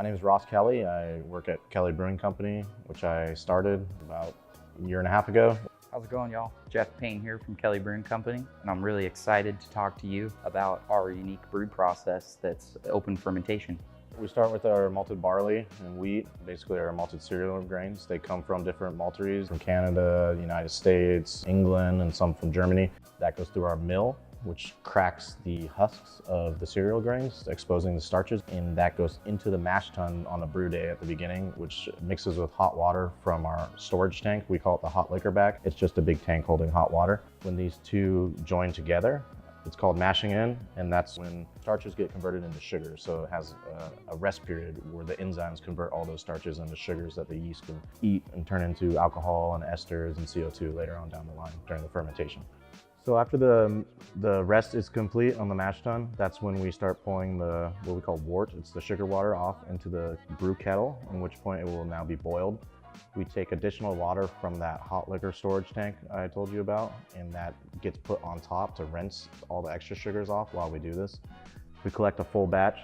name is Ross Kelly. I work at Kelly Brewing Company, which I started about a year and a half ago. How's it going, y'all? Jeff Payne here from Kelly Brewing Company, and I'm really excited to talk to you about our unique brew process that's open fermentation. We start with our malted barley and wheat, basically our malted cereal grains. They come from different malteries from Canada, the United States, England, and some from Germany. That goes through our mill, which cracks the husks of the cereal grains, exposing the starches, and that goes into the mash tun on a brew day at the beginning, which mixes with hot water from our storage tank. We call it the hot liquor bag. It's just a big tank holding hot water. When these two join together, it's called mashing in, and that's when starches get converted into sugar. So it has a rest period where the enzymes convert all those starches into sugars that the yeast can eat and turn into alcohol and esters and CO2 later on down the line during the fermentation. So after the rest is complete on the mash tun, that's when we start pouring what we call wort. It's the sugar water off into the brew kettle, at which point it will now be boiled. We take additional water from that hot liquor storage tank I told you about, and that gets put on top to rinse all the extra sugars off while we do this. We collect a full batch,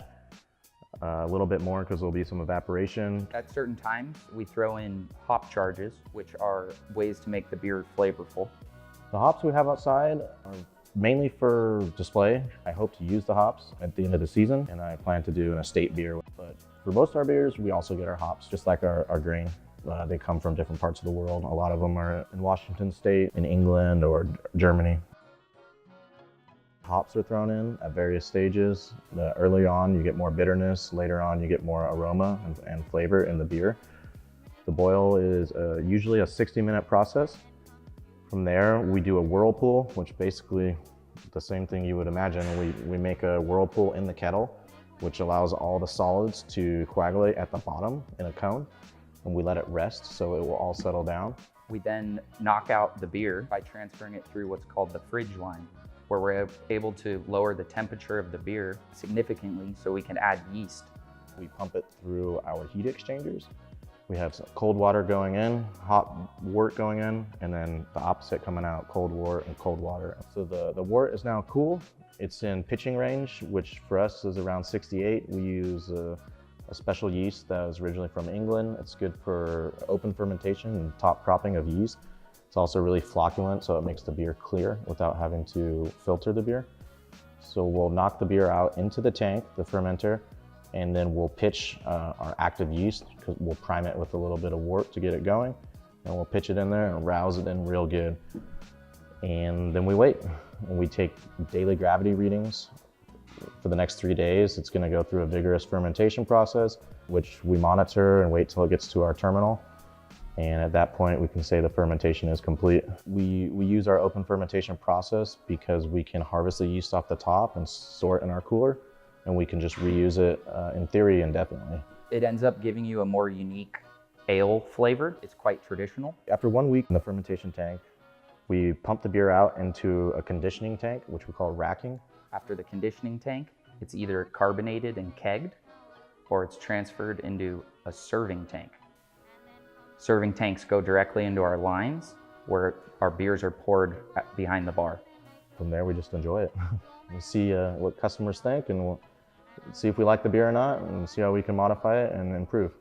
a little bit more because there'll be some evaporation. At certain times, we throw in hop charges, which are ways to make the beer flavorful. The hops we have outside are mainly for display. I hope to use the hops at the end of the season, and I plan to do an estate beer. But for most of our beers, we also get our hops, just like our grain. They come from different parts of the world. A lot of them are in Washington State, in England, or Germany. Hops are thrown in at various stages. Early on, you get more bitterness. Later on, you get more aroma and flavor in the beer. The boil is usually a 60-minute process. From there, we do a whirlpool, which basically the same thing you would imagine. We make a whirlpool in the kettle, which allows all the solids to coagulate at the bottom in a cone, and we let it rest so it will all settle down. We then knock out the beer by transferring it through what's called the fridge line, where we're able to lower the temperature of the beer significantly so we can add yeast. We pump it through our heat exchangers. We have some cold water going in, hot wort going in, and then the opposite coming out, cold wort and cold water. So the wort is now cool. It's in pitching range, which for us is around 68. We use a special yeast that was originally from England. It's good for open fermentation and top cropping of yeast. It's also really flocculent, so it makes the beer clear without having to filter the beer. So we'll knock the beer out into the tank, the fermenter, and then we'll pitch our active yeast, because we'll prime it with a little bit of wort to get it going. And we'll pitch it in there and rouse it in real good. And then we wait, and we take daily gravity readings for the next 3 days. It's gonna go through a vigorous fermentation process, which we monitor and wait till it gets to our terminal. And at that point, we can say the fermentation is complete. We use our open fermentation process because we can harvest the yeast off the top and store it in our cooler, and we can just reuse it in theory indefinitely. It ends up giving you a more unique ale flavor. It's quite traditional. After 1 week in the fermentation tank, we pump the beer out into a conditioning tank, which we call racking. After the conditioning tank, it's either carbonated and kegged, or it's transferred into a serving tank. Serving tanks go directly into our lines, where our beers are poured behind the bar. From there, we just enjoy it. We see what customers think, and we'll see if we like the beer or not, and see how we can modify it and improve.